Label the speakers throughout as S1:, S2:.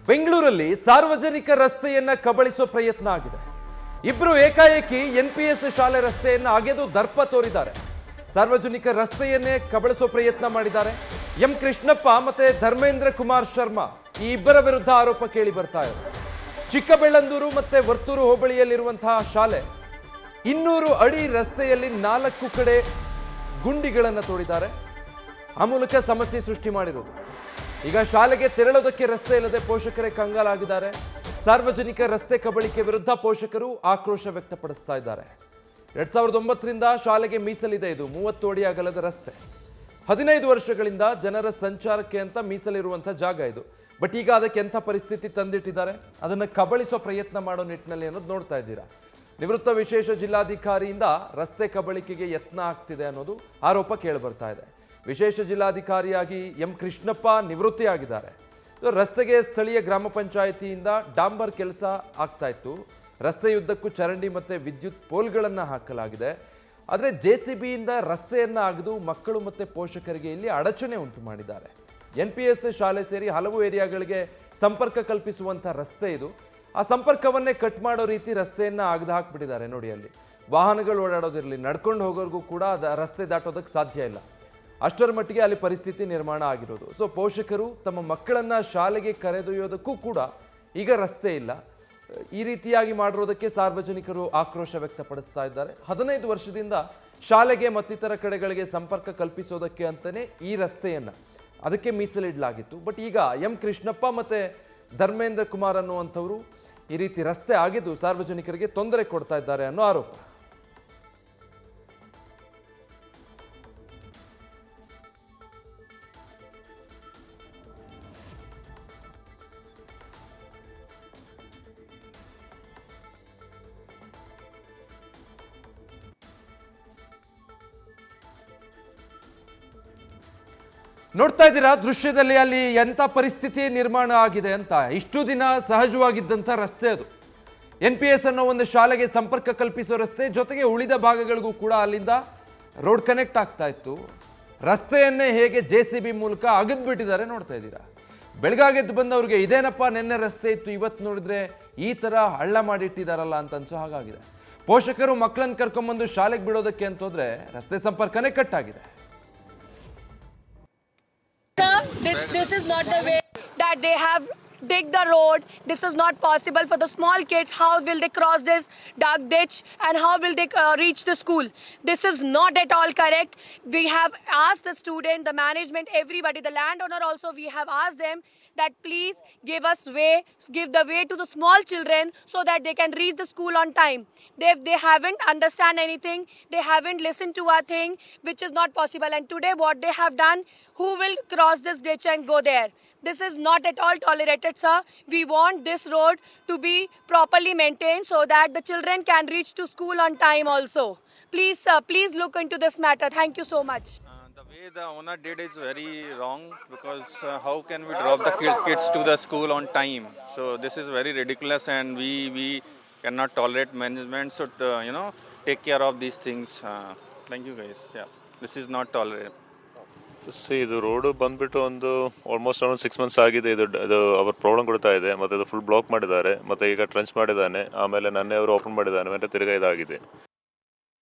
S1: ಬೆಂಗಳೂರಲ್ಲಿ ಸಾರ್ವಜನಿಕ ರಸ್ತೆಯನ್ನ ಕಬಳಿಸೋ ಪ್ರಯತ್ನ ಆಗಿದೆ. ಇಬ್ರು ಏಕಾಏಕಿ ಎನ್ಪಿಎಸ್ ಶಾಲೆ ರಸ್ತೆಯನ್ನ ಅಗೆದು ದರ್ಪ ತೋರಿದ್ದಾರೆ. ಸಾರ್ವಜನಿಕ ರಸ್ತೆಯನ್ನೇ ಕಬಳಿಸೋ ಪ್ರಯತ್ನ ಮಾಡಿದ್ದಾರೆ. ಎಂ ಕೃಷ್ಣಪ್ಪ ಮತ್ತೆ ಧರ್ಮೇಂದ್ರ ಕುಮಾರ್ ಶರ್ಮಾ ಈ ಇಬ್ಬರ ವಿರುದ್ಧ ಆರೋಪ ಕೇಳಿ ಬರ್ತಾ ಇದೆ. ಚಿಕ್ಕಬೆಳ್ಳಂದೂರು ಮತ್ತೆ ವರ್ತೂರು ಹೋಬಳಿಯಲ್ಲಿರುವಂತಹ ಶಾಲೆ 200 ಅಡಿ ರಸ್ತೆಯಲ್ಲಿ 4 ಕಡೆ ಗುಂಡಿಗಳನ್ನು ತೋಡಿದ್ದಾರೆ. ಆ ಮೂಲಕ ಸಮಸ್ಯೆ ಸೃಷ್ಟಿ ಮಾಡಿರೋದು. ಈಗ ಶಾಲೆಗೆ ತೆರಳೋದಕ್ಕೆ ರಸ್ತೆ ಇಲ್ಲದೆ ಪೋಷಕರೇ ಕಂಗಾಲಾಗಿದ್ದಾರೆ. ಸಾರ್ವಜನಿಕ ರಸ್ತೆ ಕಬಳಿಕೆ ವಿರುದ್ಧ ಪೋಷಕರು ಆಕ್ರೋಶ ವ್ಯಕ್ತಪಡಿಸ್ತಾ ಇದ್ದಾರೆ. 2009ರಿಂದ ಶಾಲೆಗೆ ಮೀಸಲಿದೆ ಇದು 30 ಅಡಿ ಅಗಲದ ರಸ್ತೆ. 15 ವರ್ಷಗಳಿಂದ ಜನರ ಸಂಚಾರಕ್ಕೆ ಅಂತ ಮೀಸಲಿರುವಂಥ ಜಾಗ ಇದು. ಬಟ್ ಈಗ ಅದಕ್ಕೆ ಎಂಥ ಪರಿಸ್ಥಿತಿ ತಂದಿಟ್ಟಿದ್ದಾರೆ, ಅದನ್ನು ಕಬಳಿಸೋ ಪ್ರಯತ್ನ ಮಾಡೋ ನಿಟ್ಟಿನಲ್ಲಿ ಅನ್ನೋದು ನೋಡ್ತಾ ಇದ್ದೀರಾ. ನಿವೃತ್ತ ವಿಶೇಷ ಜಿಲ್ಲಾಧಿಕಾರಿಯಿಂದ ರಸ್ತೆ ಕಬಳಿಕೆಗೆ ಯತ್ನ ಆಗ್ತಿದೆ ಅನ್ನೋದು ಆರೋಪ ಕೇಳಿಬರ್ತಾ ಇದೆ. ವಿಶೇಷ ಜಿಲ್ಲಾಧಿಕಾರಿಯಾಗಿ ಎಂ ಕೃಷ್ಣಪ್ಪ ನಿವೃತ್ತಿಯಾಗಿದ್ದಾರೆ. ರಸ್ತೆಗೆ ಸ್ಥಳೀಯ ಗ್ರಾಮ ಪಂಚಾಯಿತಿಯಿಂದ ಡಾಂಬರ್ ಕೆಲಸ ಆಗ್ತಾ ಇತ್ತು. ರಸ್ತೆಯುದ್ದಕ್ಕೂ ಚರಂಡಿ ಮತ್ತು ವಿದ್ಯುತ್ ಪೋಲ್ಗಳನ್ನು ಹಾಕಲಾಗಿದೆ. ಆದರೆ JCBಯಿಂದ ರಸ್ತೆಯನ್ನು ಅಗೆದು ಮಕ್ಕಳು ಮತ್ತು ಪೋಷಕರಿಗೆ ಇಲ್ಲಿ ಅಡಚಣೆ ಉಂಟು ಮಾಡಿದ್ದಾರೆ. NPS ಶಾಲೆ ಸೇರಿ ಹಲವು ಏರಿಯಾಗಳಿಗೆ ಸಂಪರ್ಕ ಕಲ್ಪಿಸುವಂಥ ರಸ್ತೆ ಇದು. ಆ ಸಂಪರ್ಕವನ್ನೇ ಕಟ್ ಮಾಡೋ ರೀತಿ ರಸ್ತೆಯನ್ನು ಅಗೆದು ಹಾಕ್ಬಿಟ್ಟಿದ್ದಾರೆ. ನೋಡಿ, ಅಲ್ಲಿ ವಾಹನಗಳು ಓಡಾಡೋದಿರಲಿ, ನಡ್ಕೊಂಡು ಹೋಗೋರ್ಗೂ ಕೂಡ ರಸ್ತೆ ದಾಟೋದಕ್ಕೆ ಸಾಧ್ಯ ಇಲ್ಲ. ಅಷ್ಟರ ಮಟ್ಟಿಗೆ ಅಲ್ಲಿ ಪರಿಸ್ಥಿತಿ ನಿರ್ಮಾಣ ಆಗಿರೋದು. ಸೊ ಪೋಷಕರು ತಮ್ಮ ಮಕ್ಕಳನ್ನು ಶಾಲೆಗೆ ಕರೆದೊಯ್ಯೋದಕ್ಕೂ ಕೂಡ ಈಗ ರಸ್ತೆ ಇಲ್ಲ. ಈ ರೀತಿಯಾಗಿ ಮಾಡಿರೋದಕ್ಕೆ ಸಾರ್ವಜನಿಕರು ಆಕ್ರೋಶ ವ್ಯಕ್ತಪಡಿಸ್ತಾ ಇದ್ದಾರೆ. 15 ವರ್ಷದಿಂದ ಶಾಲೆಗೆ ಮತ್ತಿತರ ಕಡೆಗಳಿಗೆ ಸಂಪರ್ಕ ಕಲ್ಪಿಸೋದಕ್ಕೆ ಅಂತಲೇ ಈ ರಸ್ತೆಯನ್ನು ಅದಕ್ಕೆ ಮೀಸಲಿಡಲಾಗಿತ್ತು. ಬಟ್ ಈಗ ಎಂ ಕೃಷ್ಣಪ್ಪ ಮತ್ತು ಧರ್ಮೇಂದ್ರ ಕುಮಾರ್ ಅನ್ನುವಂಥವರು ಈ ರೀತಿ ರಸ್ತೆ ಆಗಿದ್ದು ಸಾರ್ವಜನಿಕರಿಗೆ ತೊಂದರೆ ಕೊಡ್ತಾ ಇದ್ದಾರೆ ಅನ್ನೋ ಆರೋಪ. ನೋಡ್ತಾ ಇದ್ದೀರಾ ದೃಶ್ಯದಲ್ಲಿ ಅಲ್ಲಿ ಎಂಥ ಪರಿಸ್ಥಿತಿ ನಿರ್ಮಾಣ ಆಗಿದೆ ಅಂತ. ಇಷ್ಟು ದಿನ ಸಹಜವಾಗಿದ್ದಂಥ ರಸ್ತೆ ಅದು. NPS ಅನ್ನೋ ಒಂದು ಶಾಲೆಗೆ ಸಂಪರ್ಕ ಕಲ್ಪಿಸೋ ರಸ್ತೆ, ಜೊತೆಗೆ ಉಳಿದ ಭಾಗಗಳಿಗೂ ಕೂಡ ಅಲ್ಲಿಂದ ರೋಡ್ ಕನೆಕ್ಟ್ ಆಗ್ತಾ ಇತ್ತು. ರಸ್ತೆಯನ್ನೇ ಹೇಗೆ JCB ಮೂಲಕ ಅಗೆದ್ಬಿಟ್ಟಿದ್ದಾರೆ ನೋಡ್ತಾ ಇದ್ದೀರಾ. ಬೆಳಗಾಗೆದ್ದು ಬಂದವ್ರಿಗೆ ಇದೇನಪ್ಪ ನಿನ್ನೆ ರಸ್ತೆ ಇತ್ತು, ಇವತ್ತು ನೋಡಿದ್ರೆ ಈ ಥರ ಹಳ್ಳ ಮಾಡಿಟ್ಟಿದ್ದಾರಲ್ಲ ಅಂತ ಅನ್ಸೋ ಹಾಗಾಗಿದೆ. ಪೋಷಕರು ಮಕ್ಕಳನ್ನು ಕರ್ಕೊಂಬಂದು ಶಾಲೆಗೆ ಬಿಡೋದಕ್ಕೆ ಅಂತೋದ್ರೆ ರಸ್ತೆ ಸಂಪರ್ಕನೇ ಕಟ್ ಆಗಿದೆ.
S2: This is not the way that they have dig the road. This is not possible for the small kids. How will they cross this dark ditch and how will they reach the school? This is not at all correct. We have asked the student, the management, everybody, the landowner also, we have asked them that please give us way, give the way to the small children so that they can reach the school on time. They haven't understand anything. They haven't listened to our thing, which is not possible. And today what they have done, who will cross this ditch and go there? This is not at all tolerated, sir. We want this road to be properly maintained so that the children can reach to school on time also. Please, sir, please look into this matter. Thank you so much.
S3: The way the owner did is very wrong because how can we drop the kids to the school on time? So this is very ridiculous and we cannot tolerate. Management should take care of these things. Thank you guys. Yeah, this is not tolerable.
S4: ಇದು road ಬಂದ್ಬಿಟ್ಟು ಒಂದು almost around 6 months ಆಗಿದೆ. ಇದು ಅವ್ರ problem ಕೊಡ್ತಾ ಇದೆ. ಮತ್ತೆ ಇದು ಫುಲ್ ಬ್ಲಾಕ್ ಮಾಡಿದ್ದಾರೆ. ಮತ್ತೆ ಈಗ ಟ್ರೆಂಚ್ ಮಾಡಿದ್ದಾನೆ. ಆಮೇಲೆ ನನ್ನೆ ಅವರು ಓಪನ್ ಮಾಡಿದ್ದಾನೆ. ಮತ್ತೆ ತಿರ್ಗಾ ಇದಾಗಿದೆ.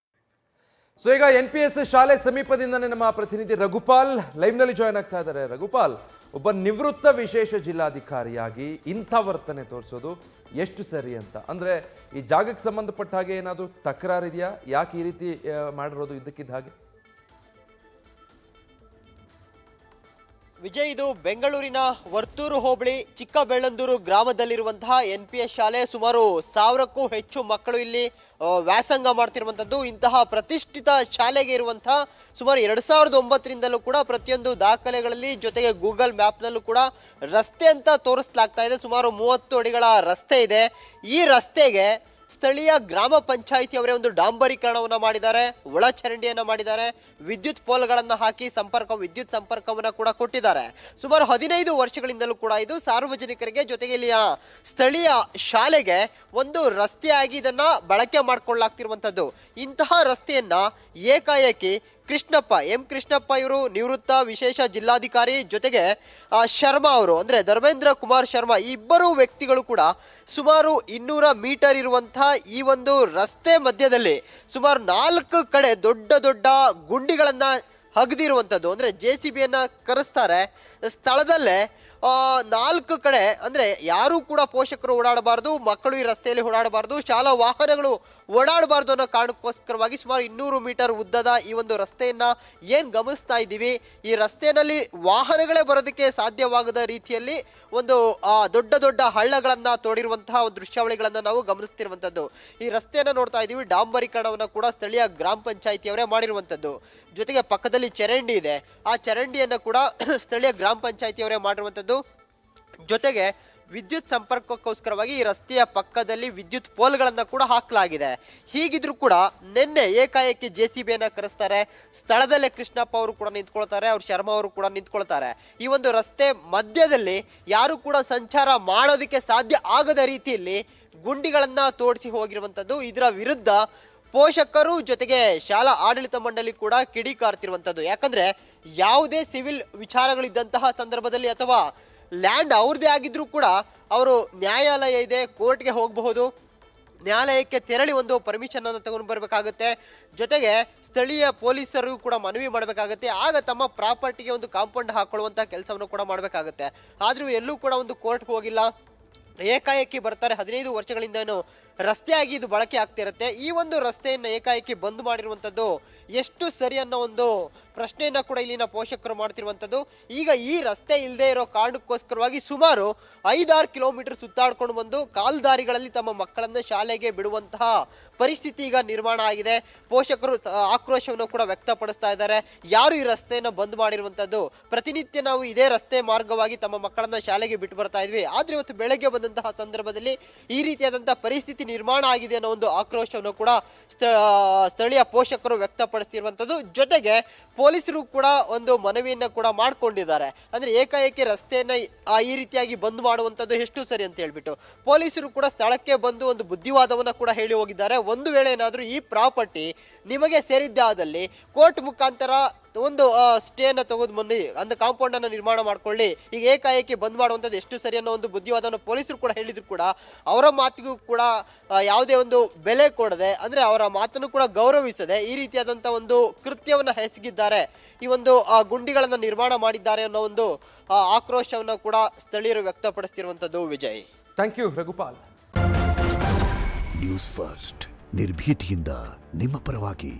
S1: ಸೊ ಈಗ NPS ಶಾಲೆ ಸಮೀಪದಿಂದನೇ ನಮ್ಮ ಪ್ರತಿನಿಧಿ ರಘುಪಾಲ್ ಲೈವ್ನಲ್ಲಿ ಜಾಯ್ನ್ ಆಗ್ತಾ ಇದ್ದಾರೆ. ರಘುಪಾಲ್, ಒಬ್ಬ ನಿವೃತ್ತ ವಿಶೇಷ ಜಿಲ್ಲಾಧಿಕಾರಿಯಾಗಿ ಇಂಥ ವರ್ತನೆ ತೋರಿಸೋದು ಎಷ್ಟು ಸರಿ ಅಂತ? ಅಂದರೆ ಈ ಜಾಗಕ್ಕೆ ಸಂಬಂಧಪಟ್ಟ ಹಾಗೆ ಏನಾದರೂ ತಕರಾರಿದೆಯಾ? ಯಾಕೆ ಈ ರೀತಿ ಮಾಡಿರೋದು ಇದ್ದಕ್ಕಿದ್ದ ಹಾಗೆ?
S5: ವಿಜಯ್, ಇದು ಬೆಂಗಳೂರಿನ ವರ್ತೂರು ಹೋಬಳಿ ಚಿಕ್ಕಬೆಳ್ಳಂದೂರು ಗ್ರಾಮದಲ್ಲಿರುವಂತಹ NPS ಶಾಲೆ. ಸುಮಾರು 1000ಕ್ಕೂ ಹೆಚ್ಚು ಮಕ್ಕಳು ಇಲ್ಲಿ ವ್ಯಾಸಂಗ ಮಾಡ್ತಿರುವಂಥದ್ದು. ಇಂತಹ ಪ್ರತಿಷ್ಠಿತ ಶಾಲೆಗೆ ಇರುವಂತಹ ಸುಮಾರು 2009ರಿಂದಲೂ ಕೂಡ ಪ್ರತಿಯೊಂದು ದಾಖಲೆಗಳಲ್ಲಿ ಜೊತೆಗೆ ಗೂಗಲ್ ಮ್ಯಾಪ್ನಲ್ಲೂ ಕೂಡ ರಸ್ತೆ ಅಂತ ತೋರಿಸಲಾಗ್ತಾ ಇದೆ. ಸುಮಾರು 30 ಅಡಿಗಳ ರಸ್ತೆ ಇದೆ. ಈ ರಸ್ತೆಗೆ ಸ್ಥಳೀಯ ಗ್ರಾಮ ಪಂಚಾಯಿತಿಯವರೇ ಒಂದು ಡಾಂಬರೀಕರಣವನ್ನು ಮಾಡಿದ್ದಾರೆ, ಒಳಚರಂಡಿಯನ್ನ ಮಾಡಿದ್ದಾರೆ, ವಿದ್ಯುತ್ ಪೋಲ್ಗಳನ್ನು ಹಾಕಿ ವಿದ್ಯುತ್ ಸಂಪರ್ಕವನ್ನು ಕೂಡ ಕೊಟ್ಟಿದ್ದಾರೆ. ಸುಮಾರು 15 ವರ್ಷಗಳಿಂದಲೂ ಕೂಡ ಇದು ಸಾರ್ವಜನಿಕರಿಗೆ ಜೊತೆಗೆ ಇಲ್ಲಿಯ ಸ್ಥಳೀಯ ಶಾಲೆಗೆ ಒಂದು ರಸ್ತೆಯಾಗಿ ಇದನ್ನ ಬಳಕೆ ಮಾಡಿಕೊಳ್ಳಲಾಗ್ತಿರುವಂಥದ್ದು. ಇಂತಹ ರಸ್ತೆಯನ್ನ ಏಕಾಏಕಿ ಕೃಷ್ಣಪ್ಪ ಇವರು ನಿವೃತ್ತ ವಿಶೇಷ ಜಿಲ್ಲಾಧಿಕಾರಿ, ಜೊತೆಗೆ ಶರ್ಮಾ ಅವರು ಅಂದ್ರೆ ಧರ್ಮೇಂದ್ರ ಕುಮಾರ್ ಶರ್ಮಾ, ಈ ಇಬ್ಬರು ವ್ಯಕ್ತಿಗಳು ಕೂಡ ಸುಮಾರು 200 ಮೀಟರ್ ಇರುವಂತಹ ಈ ಒಂದು ರಸ್ತೆ ಮಧ್ಯದಲ್ಲಿ ಸುಮಾರು 4 ಕಡೆ ದೊಡ್ಡ ದೊಡ್ಡ ಗುಂಡಿಗಳನ್ನ ಹಗದಿರುವಂಥದ್ದು, ಅಂದ್ರೆ JCBಯನ್ನ ಕರೆಸ್ತಾರೆ ಸ್ಥಳದಲ್ಲೇ 4 ಕಡೆ. ಅಂದ್ರೆ ಯಾರು ಕೂಡ ಪೋಷಕರು ಓಡಾಡಬಾರ್ದು, ಮಕ್ಕಳು ಈ ರಸ್ತೆಯಲ್ಲಿ ಓಡಾಡಬಾರ್ದು, ಶಾಲಾ ವಾಹನಗಳು ಓಡಾಡಬಾರ್ದು ಅನ್ನೋ ಕಾರಣಕ್ಕೋಸ್ಕರವಾಗಿ ಸುಮಾರು 200 ಮೀಟರ್ ಉದ್ದದ ಈ ಒಂದು ರಸ್ತೆಯನ್ನ ಏನ್ ಗಮನಿಸ್ತಾ ಇದ್ದೀವಿ, ಈ ರಸ್ತೆಯಲ್ಲಿ ವಾಹನಗಳೇ ಬರೋದಕ್ಕೆ ಸಾಧ್ಯವಾಗದ ರೀತಿಯಲ್ಲಿ ಒಂದು ದೊಡ್ಡ ದೊಡ್ಡ ಹಳ್ಳಗಳನ್ನ ತೋಡಿರುವಂತಹ ಒಂದು ದೃಶ್ಯಾವಳಿಗಳನ್ನ ನಾವು ಗಮನಿಸ್ತಿರುವಂತದ್ದು. ಈ ರಸ್ತೆಯನ್ನ ನೋಡ್ತಾ ಇದ್ದೀವಿ, ಡಾಂಬರೀಕರಣವನ್ನ ಕೂಡ ಸ್ಥಳೀಯ ಗ್ರಾಮ ಪಂಚಾಯಿತಿಯವರೇ ಮಾಡಿರುವಂತದ್ದು. ಜೊತೆಗೆ ಪಕ್ಕದಲ್ಲಿ ಚರಂಡಿ ಇದೆ, ಆ ಚರಂಡಿಯನ್ನ ಕೂಡ ಸ್ಥಳೀಯ ಗ್ರಾಮ ಪಂಚಾಯಿತಿಯವರೇ ಮಾಡಿರುವಂತದ್ದು. ಜೊತೆಗೆ ವಿದ್ಯುತ್ ಸಂಪರ್ಕಕ್ಕೋಸ್ಕರವಾಗಿ ಈ ರಸ್ತೆಯ ಪಕ್ಕದಲ್ಲಿ ವಿದ್ಯುತ್ ಪೋಲ್ಗಳನ್ನ ಕೂಡ ಹಾಕಲಾಗಿದೆ. ಹೀಗಿದ್ರು ಕೂಡ ನಿನ್ನೆ ಏಕಾಏಕಿ JCBಯನ್ನ ಕರೆಸ್ತಾರೆ. ಸ್ಥಳದಲ್ಲೇ ಕೃಷ್ಣಪ್ಪ ಅವರು ಕೂಡ ನಿಂತ್ಕೊಳ್ತಾರೆ, ಅವ್ರು ಶರ್ಮಾ ಅವರು ಕೂಡ ನಿಂತ್ಕೊಳ್ತಾರೆ. ಈ ಒಂದು ರಸ್ತೆ ಮಧ್ಯದಲ್ಲಿ ಯಾರು ಕೂಡ ಸಂಚಾರ ಮಾಡೋದಕ್ಕೆ ಸಾಧ್ಯ ಆಗದ ರೀತಿಯಲ್ಲಿ ಗುಂಡಿಗಳನ್ನ ತೋಡಿಸಿ ಹೋಗಿರುವಂತದ್ದು. ಇದರ ವಿರುದ್ಧ ಪೋಷಕರು ಜೊತೆಗೆ ಶಾಲಾ ಆಡಳಿತ ಮಂಡಳಿ ಕೂಡ ಕಿಡಿಕಾರ್ತಿರುವಂತದ್ದು. ಯಾಕಂದ್ರೆ ಯಾವುದೇ ಸಿವಿಲ್ ವಿಚಾರಗಳಿದ್ದಂತಹ ಸಂದರ್ಭದಲ್ಲಿ ಅಥವಾ ಲ್ಯಾಂಡ್ ಅವ್ರದ್ದೇ ಆಗಿದ್ರೂ ಕೂಡ ಅವರು ನ್ಯಾಯಾಲಯ ಇದೆ, ಕೋರ್ಟ್ಗೆ ಹೋಗಬಹುದು, ನ್ಯಾಯಾಲಯಕ್ಕೆ ತೆರಳಿ ಒಂದು ಪರ್ಮಿಷನ್ ಅನ್ನು ತಗೊಂಡು ಬರಬೇಕಾಗುತ್ತೆ. ಜೊತೆಗೆ ಸ್ಥಳೀಯ ಪೊಲೀಸರು ಕೂಡ ಮನವಿ ಮಾಡಬೇಕಾಗುತ್ತೆ. ಆಗ ತಮ್ಮ ಪ್ರಾಪರ್ಟಿಗೆ ಒಂದು ಕಾಂಪೌಂಡ್ ಹಾಕೊಳ್ಳುವಂತ ಕೆಲಸವನ್ನು ಕೂಡ ಮಾಡಬೇಕಾಗುತ್ತೆ. ಆದ್ರೂ ಎಲ್ಲೂ ಕೂಡ ಒಂದು ಕೋರ್ಟ್ಗೆ ಹೋಗಿಲ್ಲ, ಏಕಾಏಕಿ ಬರ್ತಾರೆ. 15 ವರ್ಷಗಳಿಂದ ಏನು ರಸ್ತೆಯಾಗಿ ಇದು ಬಳಕೆ ಆಗ್ತಿರುತ್ತೆ. ಈ ಒಂದು ರಸ್ತೆಯನ್ನು ಏಕಾಏಕಿ ಬಂದ್ ಮಾಡಿರುವಂಥದ್ದು ಎಷ್ಟು ಸರಿ ಅನ್ನೋ ಒಂದು ಪ್ರಶ್ನೆಯನ್ನ ಕೂಡ ಇಲ್ಲಿನ ಪೋಷಕರು ಮಾಡ್ತಿರುವಂಥದ್ದು. ಈಗ ಈ ರಸ್ತೆ ಇಲ್ಲದೆ ಇರೋ ಕಾರಣಕ್ಕೋಸ್ಕರವಾಗಿ ಸುಮಾರು 5-6 ಕಿಲೋಮೀಟರ್ ಸುತ್ತಾಡ್ಕೊಂಡು ಬಂದು ಕಾಲ್ದಾರಿಗಳಲ್ಲಿ ತಮ್ಮ ಮಕ್ಕಳನ್ನ ಶಾಲೆಗೆ ಬಿಡುವಂತಹ ಪರಿಸ್ಥಿತಿ ಈಗ ನಿರ್ಮಾಣ ಆಗಿದೆ. ಪೋಷಕರು ಆಕ್ರೋಶವನ್ನು ಕೂಡ ವ್ಯಕ್ತಪಡಿಸ್ತಾ ಇದ್ದಾರೆ. ಯಾರು ಈ ರಸ್ತೆಯನ್ನು ಬಂದ್ ಮಾಡಿರುವಂಥದ್ದು, ಪ್ರತಿನಿತ್ಯ ನಾವು ಇದೇ ರಸ್ತೆ ಮಾರ್ಗವಾಗಿ ತಮ್ಮ ಮಕ್ಕಳನ್ನ ಶಾಲೆಗೆ ಬಿಟ್ಟು ಬರ್ತಾ ಇದ್ವಿ, ಆದ್ರೆ ಇವತ್ತು ಬೆಳಗ್ಗೆ ಬಂದಂತಹ ಸಂದರ್ಭದಲ್ಲಿ ಈ ರೀತಿಯಾದಂತಹ ಪರಿಸ್ಥಿತಿ ನಿರ್ಮಾಣ ಆಗಿದೆ ಅನ್ನೋ ಒಂದು ಆಕ್ರೋಶವನ್ನು ಕೂಡ ಸ್ಥಳೀಯ ಪೋಷಕರು ವ್ಯಕ್ತಪಡಿಸ್ತಿರುವಂಥದ್ದು. ಜೊತೆಗೆ ಪೊಲೀಸರು ಕೂಡ ಒಂದು ಮನವಿಯನ್ನ ಕೂಡ ಮಾಡ್ಕೊಂಡಿದ್ದಾರೆ. ಅಂದ್ರೆ ಏಕಾಏಕಿ ರಸ್ತೆಯನ್ನ ಈ ರೀತಿಯಾಗಿ ಬಂದ್ ಮಾಡುವಂಥದ್ದು ಎಷ್ಟು ಸರಿ ಅಂತ ಹೇಳ್ಬಿಟ್ಟು ಪೊಲೀಸರು ಕೂಡ ಸ್ಥಳಕ್ಕೆ ಬಂದು ಒಂದು ಬುದ್ಧಿವಾದವನ್ನ ಕೂಡ ಹೇಳಿ ಹೋಗಿದ್ದಾರೆ. ಒಂದು ವೇಳೆ ಏನಾದರೂ ಈ ಪ್ರಾಪರ್ಟಿ ನಿಮಗೆ ಸೇರಿದ್ದಾದಲ್ಲಿ ಕೋರ್ಟ್ ಮುಖಾಂತರ ಒಂದು ಸ್ಟೇನ ತೆಗೆದು ಬಂದು ಒಂದು ಕಾಂಪೌಂಡ್ ಅನ್ನು ನಿರ್ಮಾಣ ಮಾಡ್ಕೊಳ್ಳಿ, ಈಗ ಏಕಾಏಕಿ ಬಂದ್ ಮಾಡುವಂಥದ್ದು ಎಷ್ಟು ಸರಿ ಅನ್ನೋ ಒಂದು ಬುದ್ಧಿವಾದವನ್ನು ಪೊಲೀಸರು ಕೂಡ ಹೇಳಿದ್ರು ಕೂಡ ಅವರ ಮಾತಿಗೂ ಕೂಡ ಯಾವುದೇ ಒಂದು ಬೆಲೆ ಕೊಡದೆ, ಅಂದ್ರೆ ಅವರ ಮಾತನ್ನು ಕೂಡ ಗೌರವಿಸದೆ ಈ ರೀತಿಯಾದಂಥ ಒಂದು ಕೃತ್ಯವನ್ನು ಎಸಗಿದ್ದಾರೆ. ಈ ಒಂದು ಗುಂಡಿಗಳನ್ನು ನಿರ್ಮಾಣ ಮಾಡಿದ್ದಾರೆ ಅನ್ನೋ ಒಂದು ಆಕ್ರೋಶವನ್ನು ಕೂಡ ಸ್ಥಳೀಯರು ವ್ಯಕ್ತಪಡಿಸ್ತಿರುವಂಥದ್ದು. Vijay,
S1: thank you Raghupal.
S6: News first ನಿರ್ಭೀತಿಯಿಂದ ನಿಮ್ಮ ಪರವಾಗಿ.